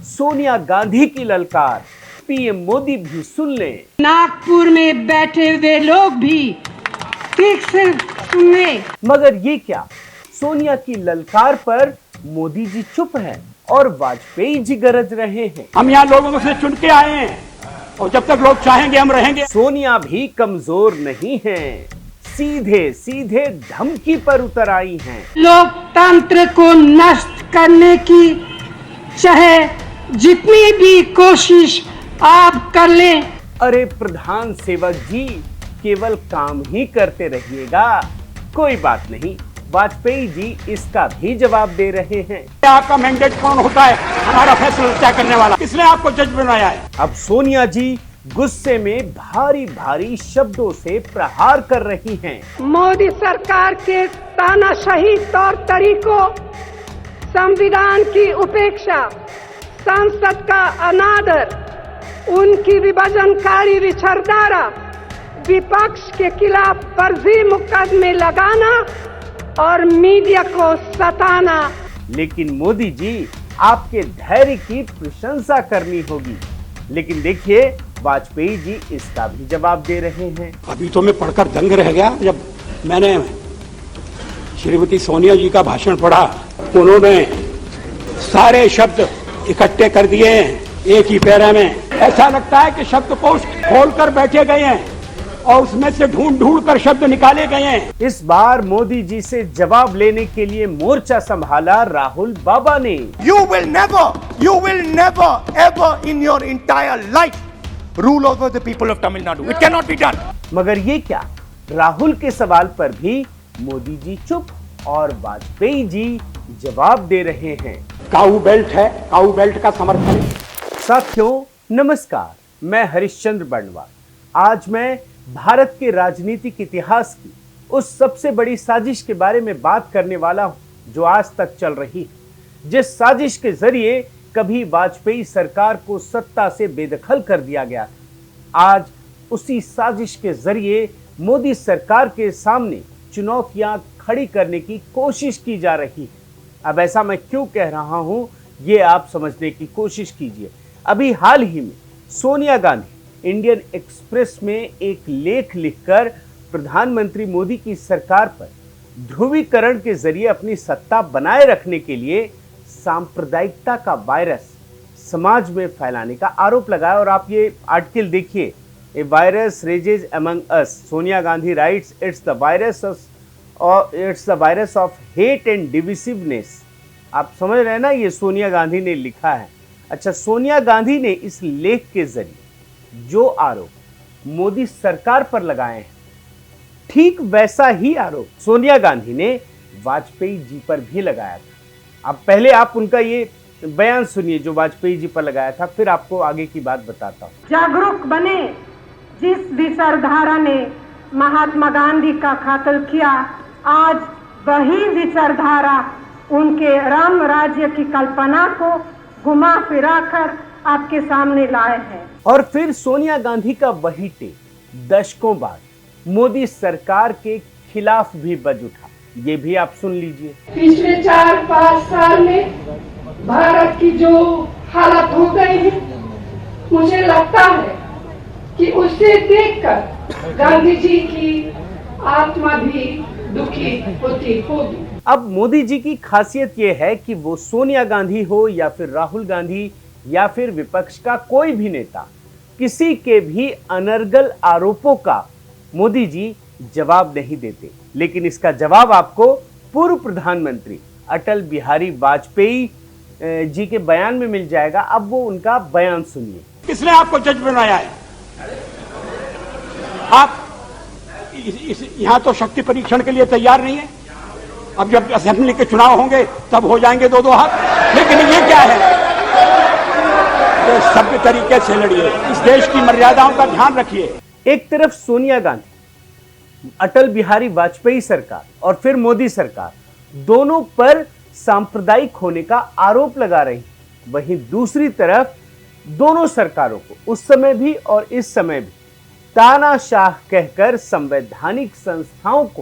सोनिया गांधी की ललकार पीएम मोदी भी सुन लें। नागपुर में बैठे हुए लोग भी ठीक से सुने। मगर ये क्या, सोनिया की ललकार पर मोदी जी चुप हैं और वाजपेयी जी गरज रहे हैं। हम यहाँ लोगों से चुन के आए हैं और जब तक लोग चाहेंगे हम रहेंगे। सोनिया भी कमजोर नहीं हैं, सीधे सीधे धमकी पर उतर आई हैं। लोकतंत्र को नष्ट करने की चाहे जितनी भी कोशिश आप कर लें। अरे प्रधान सेवक जी, केवल काम ही करते रहिएगा, कोई बात नहीं। वाजपेयी जी इसका भी जवाब दे रहे हैं। आपका मैंडेट कौन होता है हमारा फैसला तय करने वाला? किसने आपको जज बनाया है? अब सोनिया जी गुस्से में भारी भारी शब्दों से प्रहार कर रही हैं। मोदी सरकार के तानाशाही तौर तरीकों, संविधान की उपेक्षा, संसद का अनादर, उनकी विभाजनकारी विचारधारा, विपक्ष के खिलाफ फर्जी मुकदमे लगाना और मीडिया को सताना। लेकिन मोदी जी, आपके धैर्य की प्रशंसा करनी होगी। लेकिन देखिए, वाजपेयी जी इसका भी जवाब दे रहे हैं। अभी तो मैं पढ़कर दंग रह गया जब मैंने श्रीमती सोनिया जी का भाषण पढ़ा। उन्होंने सारे शब्द इकट्ठे कर दिए हैं एक ही पैरा में। ऐसा लगता है कि शब्दकोश खोलकर बैठे गए हैं और उसमें से ढूंढ ढूंढ कर शब्द निकाले गए हैं। इस बार मोदी जी से जवाब लेने के लिए मोर्चा संभाला राहुल बाबा ने। You will never ever in your entire life rule over the people of Tamil Nadu. It cannot be done. मगर ये क्या, राहुल के सवाल पर भी मोदी जी चुप और वाजपेयी जी जवाब दे रहे हैं। काऊ बेल्ट है, काऊ बेल्ट का समर्थन। साथियों नमस्कार, मैं हरिश्चंद्र बर्णवाल। आज मैं भारत के राजनीतिक इतिहास की उस सबसे बड़ी साजिश के बारे में बात करने वाला हूं जो आज तक चल रही है। जिस साजिश के जरिए कभी वाजपेयी सरकार को सत्ता से बेदखल कर दिया गया था, आज उसी साजिश के जरिए मोदी सरकार के सामने चुनौतियां खड़ी करने की कोशिश की जा रही है। अब ऐसा मैं क्यों कह रहा हूं, ये आप समझने की कोशिश कीजिए। अभी हाल ही में सोनिया गांधी इंडियन एक्सप्रेस में एक लेख लिखकर प्रधानमंत्री मोदी की सरकार पर ध्रुवीकरण के जरिए अपनी सत्ता बनाए रखने के लिए सांप्रदायिकता का वायरस समाज में फैलाने का आरोप लगाया। और आप ये आर्टिकल देखिए, a virus rages among us, Sonia Gandhi writes it's the virus of hate and divisiveness. आप समझ रहे हैं ना, ये सोनिया गांधी ने लिखा है। अच्छा, सोनिया गांधी ने इस लेख के जरिए जो आरोप मोदी सरकार पर लगाए हैं, ठीक वैसा ही आरोप सोनिया गांधी ने वाजपेयी जी पर भी लगाया था। अब पहले आप उनका ये बयान सुनिए जो वाजपेयी जी पर लगाया था, फिर आपको आगे की बात बताता हूं। जागरूक बने, जिस विचारधारा ने महात्मा गांधी का कत्ल किया, आज वही विचारधारा उनके राम राज्य की कल्पना को घुमा फिरा कर आपके सामने लाए हैं। और फिर सोनिया गांधी का वही टेप दशकों बाद मोदी सरकार के खिलाफ भी बज उठा, ये भी आप सुन लीजिए। पिछले 4-5 साल में भारत की जो हालत हो गई है, मुझे लगता है कि उसे देखकर गांधी जी की आत्मा भी दुखी होती होगी। अब मोदी जी की खासियत यह है कि वो सोनिया गांधी हो या फिर राहुल गांधी या फिर विपक्ष का कोई भी नेता, किसी के भी अनर्गल आरोपों का मोदी जी जवाब नहीं देते। लेकिन इसका जवाब आपको पूर्व प्रधानमंत्री अटल बिहारी वाजपेयी जी के बयान में मिल जाएगा। अब वो उनका बयान सुनिए। किसने आपको जज बनाया है? आप यहाँ तो शक्ति परीक्षण के लिए तैयार नहीं है। अब जब असेंबली के चुनाव होंगे तब हो जाएंगे 2-2 हाथ। लेकिन ये क्या है? तो सभ्य तरीके से लड़िए, इस देश की मर्यादाओं का ध्यान रखिए। एक तरफ सोनिया गांधी, अटल बिहारी वाजपेयी सरकार और फिर मोदी सरकार, दोनों पर सांप्रदायिक होने का आरोप लगा रही, वहीं दूसरी तरफ दोनों सरकारों को उस समय भी और इस समय भी तानाशाह कहकर संवैधानिक संस्थाओं को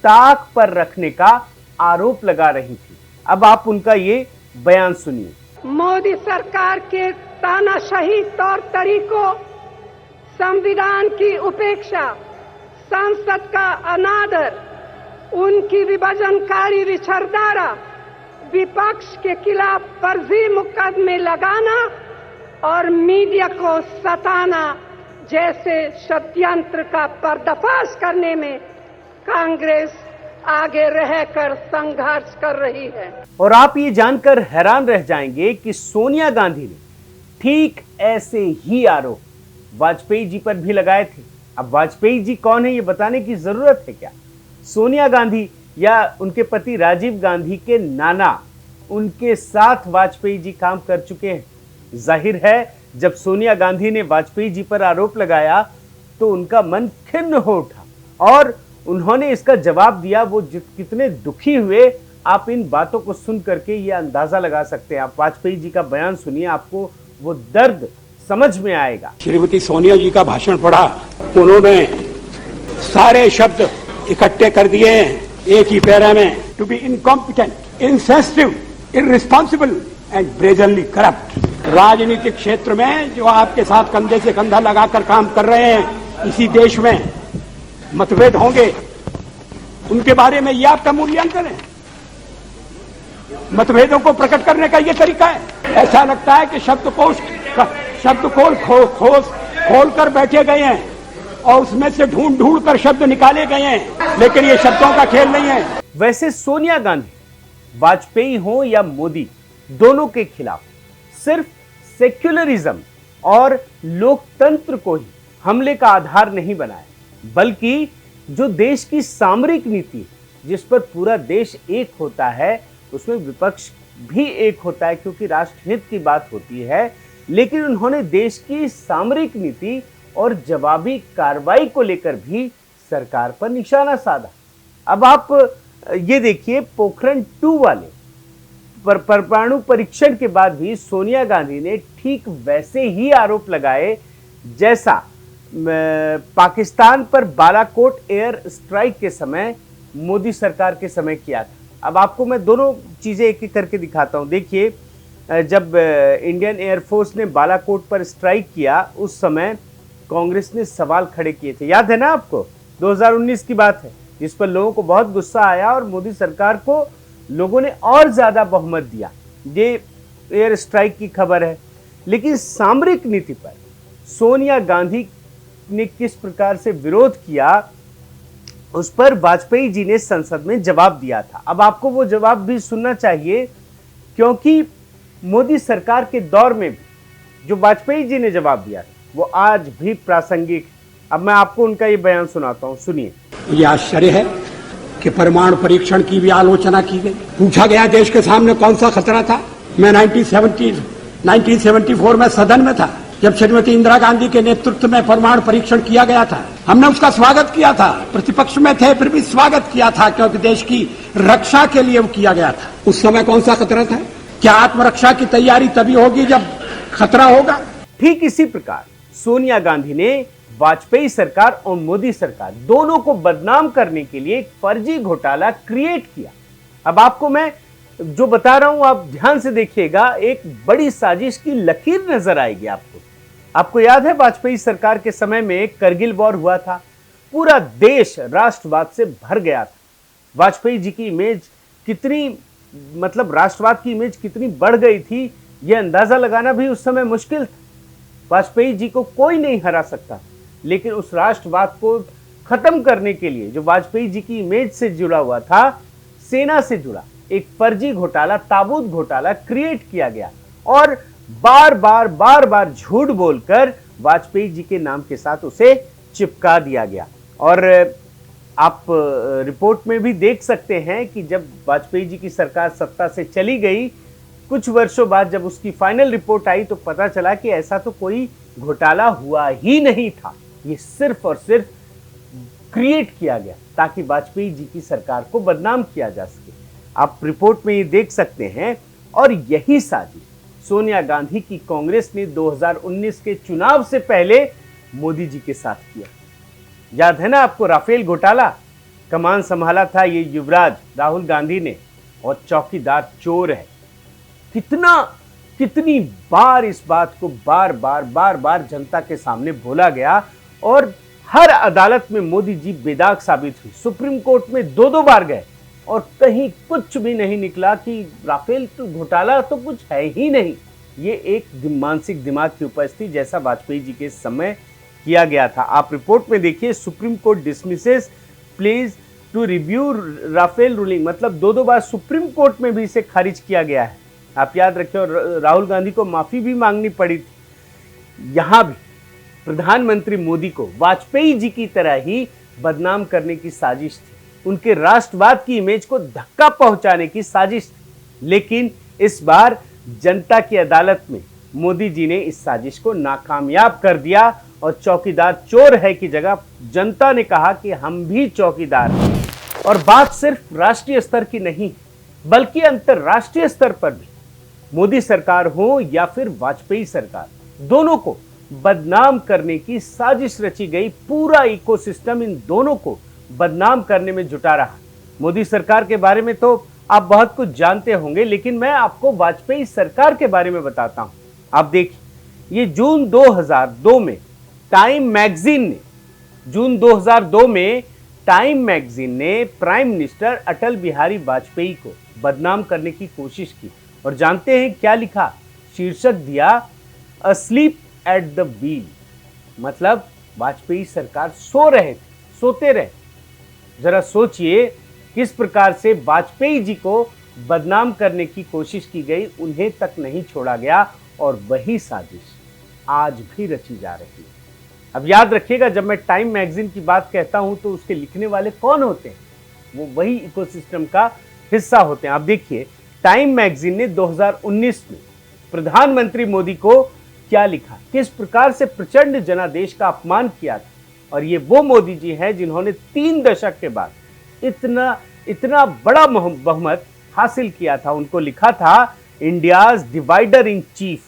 ताक पर रखने का आरोप लगा रही थी। अब आप उनका ये बयान सुनिए। मोदी सरकार के तानाशाही तौर तरीकों, संविधान की उपेक्षा, संसद का अनादर, उनकी विभाजनकारी विचारधारा, विपक्ष के खिलाफ फर्जी मुकदमे लगाना और मीडिया को सताना जैसे षड्यंत्र का पर्दाफाश करने में कांग्रेस आगे रहकर संघर्ष कर रही है। और आप ये जानकर हैरान रह जाएंगे कि सोनिया गांधी ने ठीक ऐसे ही आरोप वाजपेयी जी पर भी लगाए थे। अब वाजपेयी जी कौन है ये बताने की जरूरत है क्या? सोनिया गांधी या उनके पति राजीव गांधी के नाना, उनके साथ वाजपेयी जी काम कर चुके हैं। जाहिर है जब सोनिया गांधी ने वाजपेयी जी पर आरोप लगाया तो उनका मन खिन्न हो उठा और उन्होंने इसका जवाब दिया। वो कितने दुखी हुए आप इन बातों को सुन करके ये अंदाजा लगा सकते हैं। आप वाजपेयी जी का बयान सुनिए, आपको वो दर्द समझ में आएगा। श्रीमती सोनिया जी का भाषण पढ़ा, उन्होंने सारे शब्द इकट्ठे कर दिए हैं एक ही पैरा में। To be incompetent, insensitive, irresponsible and brazenly corrupt. राजनीतिक क्षेत्र में जो आपके साथ कंधे से कंधा लगाकर काम कर रहे हैं, इसी देश में मतभेद होंगे, उनके बारे में यह आपका मूल्यांकन है? मतभेदों को प्रकट करने का यह तरीका है? ऐसा लगता है कि शब्दकोश खोल कर बैठे गए हैं और उसमें से ढूंढ कर शब्द निकाले गए हैं, लेकिन ये शब्दों का खेल नहीं है। वैसे सोनिया गांधी वाजपेयी हो या मोदी, दोनों के खिलाफ सिर्फ सेक्युलरिज्म और लोकतंत्र को ही हमले का आधार नहीं बनाया, बल्कि जो देश की सामरिक नीति जिस पर पूरा देश एक होता है, उसमें विपक्ष भी एक होता है क्योंकि राष्ट्रहित की बात होती है। लेकिन उन्होंने देश की सामरिक नीति और जवाबी कार्रवाई को लेकर भी सरकार पर निशाना साधा। अब आप ये देखिए, पोखरण 2 वाले परमाणु परीक्षण के बाद भी सोनिया गांधी ने ठीक वैसे ही आरोप लगाए जैसा पाकिस्तान पर बालाकोट एयर स्ट्राइक के समय मोदी सरकार के समय किया था। अब आपको मैं दोनों चीजें एक एक करके दिखाता हूं। देखिए, जब इंडियन एयरफोर्स ने बालाकोट पर स्ट्राइक किया, उस समय कांग्रेस ने सवाल खड़े किए थे, याद है ना आपको? 2019 की बात है, जिस पर लोगों को बहुत गुस्सा आया और मोदी सरकार को लोगों ने और ज्यादा बहुमत दिया। ये एयर स्ट्राइक की खबर है। लेकिन सामरिक नीति पर सोनिया गांधी ने किस प्रकार से विरोध किया, उस पर वाजपेयी जी ने संसद में जवाब दिया था। अब आपको वो जवाब भी सुनना चाहिए, क्योंकि मोदी सरकार के दौर में भी जो वाजपेयी जी ने जवाब दिया था वो आज भी प्रासंगिक। अब मैं आपको उनका ये बयान सुनाता हूं, सुनिए। ये आश्चर्य है कि परमाणु परीक्षण की भी आलोचना की गई। पूछा गया देश के सामने कौन सा खतरा था। मैं 1974 में सदन में था जब श्रीमती इंदिरा गांधी के नेतृत्व में परमाणु परीक्षण किया गया था। हमने उसका स्वागत किया था, प्रतिपक्ष में थे फिर भी स्वागत किया था, क्योंकि देश की रक्षा के लिए वो किया गया था। उस समय कौन सा खतरा था? क्या आत्मरक्षा की तैयारी तभी होगी जब खतरा होगा? ठीक इसी प्रकार सोनिया गांधी ने वाजपेयी सरकार और मोदी सरकार दोनों को बदनाम करने के लिए एक फर्जी घोटाला क्रिएट किया। अब आपको मैं जो बता रहा हूं, आप ध्यान से देखिएगा, एक बड़ी साजिश की लकीर नजर आएगी आपको। आपको याद है वाजपेयी सरकार के समय में करगिल वॉर हुआ था, पूरा देश राष्ट्रवाद से भर गया था। वाजपेयी जी की इमेज कितनी, मतलब राष्ट्रवाद की इमेज कितनी बढ़ गई थी, यह अंदाजा लगाना भी उस समय मुश्किल था। वाजपेयी जी को कोई नहीं हरा सकता, लेकिन उस राष्ट्रवाद को खत्म करने के लिए जो वाजपेयी जी की इमेज से जुड़ा हुआ था, सेना से जुड़ा एक फर्जी घोटाला, ताबूत घोटाला क्रिएट किया गया और बार बार झूठ बोलकर वाजपेयी जी के नाम के साथ उसे चिपका दिया गया। और आप रिपोर्ट में भी देख सकते हैं कि जब वाजपेयी जी की सरकार सत्ता से चली गई, कुछ वर्षों बाद जब उसकी फाइनल रिपोर्ट आई तो पता चला कि ऐसा तो कोई घोटाला हुआ ही नहीं था। ये सिर्फ और सिर्फ क्रिएट किया गया ताकि वाजपेयी जी की सरकार को बदनाम किया जा सके। आप रिपोर्ट में ये देख सकते हैं। और यही साजिश सोनिया गांधी की कांग्रेस ने 2019 के चुनाव से पहले मोदी जी के साथ किया। याद है ना आपको, राफेल घोटाला? कमान संभाला था ये युवराज राहुल गांधी ने, और चौकीदार चोर है। कितना कितनी बार इस बात को बार बार जनता के सामने बोला गया और हर अदालत में मोदी जी बेदाग साबित हुई। सुप्रीम कोर्ट में दो बार गए और कहीं कुछ भी नहीं निकला कि राफेल तो घोटाला तो कुछ है ही नहीं। ये एक मानसिक दिमाग की उपस्थिति जैसा वाजपेयी जी के समय किया गया था। आप रिपोर्ट में देखिए, Supreme Court dismisses plea to review Rafale ruling, मतलब दो बार सुप्रीम कोर्ट में भी इसे खारिज किया गया है। आप याद रखें, और राहुल गांधी को माफी भी मांगनी पड़ी थी। यहां भी प्रधानमंत्री मोदी को वाजपेयी जी की तरह ही बदनाम करने की साजिश थी, उनके राष्ट्रवाद की इमेज को धक्का पहुंचाने की साजिश थी। लेकिन इस बार जनता की अदालत में मोदी जी ने इस साजिश को नाकामयाब कर दिया और चौकीदार चोर है की जगह जनता ने कहा कि हम भी चौकीदार हैं। और बात सिर्फ राष्ट्रीय स्तर की नहीं बल्कि अंतर्राष्ट्रीय स्तर पर भी मोदी सरकार हो या फिर वाजपेयी सरकार, दोनों को बदनाम करने की साजिश रची गई। पूरा इकोसिस्टम इन दोनों को बदनाम करने में जुटा रहा। मोदी सरकार के बारे में तो आप बहुत कुछ जानते होंगे, लेकिन मैं आपको वाजपेयी सरकार के बारे में बताता हूं। आप देखिए, ये जून 2002 में टाइम मैगजीन ने प्राइम मिनिस्टर अटल बिहारी वाजपेयी को बदनाम करने की कोशिश की और जानते हैं क्या लिखा? शीर्षक दिया अस्लीप एट द व्हील, मतलब वाजपेयी सरकार सोते रहे। जरा सोचिए किस प्रकार से वाजपेयी जी को बदनाम करने की कोशिश की गई, उन्हें तक नहीं छोड़ा गया और वही साजिश आज भी रची जा रही है। अब याद रखिएगा, जब मैं टाइम मैगजीन की बात कहता हूं तो उसके लिखने वाले कौन होते हैं? वो वही इकोसिस्टम का हिस्सा होते हैं। आप देखिए, टाइम मैगजीन ने 2019 में प्रधानमंत्री मोदी को क्या लिखा, किस प्रकार से प्रचंड जनादेश का अपमान किया था। और ये वो मोदी जी हैं जिन्होंने 3 दशक के बाद इतना बड़ा बहुमत हासिल किया था। उनको लिखा था इंडियाज डिवाइडर इन चीफ।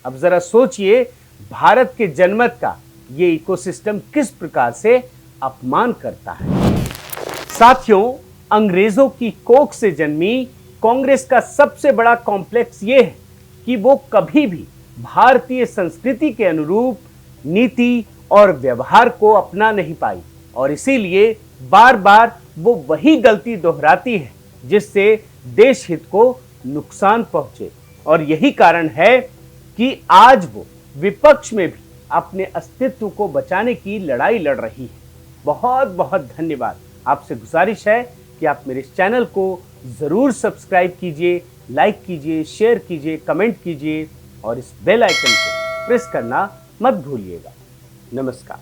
अब जरा सोचिए, भारत के जनमत का ये इकोसिस्टम किस प्रकार से अपमान करता है। साथियों, अंग्रेजों की कोख से जन्मी कांग्रेस का सबसे बड़ा कॉम्प्लेक्स ये है कि वो कभी भी भारतीय संस्कृति के अनुरूप नीति और व्यवहार को अपना नहीं पाई और इसीलिए बार बार वो वही गलती दोहराती है जिससे देश हित को नुकसान पहुंचे। और यही कारण है कि आज वो विपक्ष में भी अपने अस्तित्व को बचाने की लड़ाई लड़ रही है। बहुत बहुत धन्यवाद। आपसे गुजारिश है कि आप मेरे इस चैनल को जरूर सब्सक्राइब कीजिए, लाइक कीजिए, शेयर कीजिए, कमेंट कीजिए और इस बेल आइकन को प्रेस करना मत भूलिएगा। नमस्कार।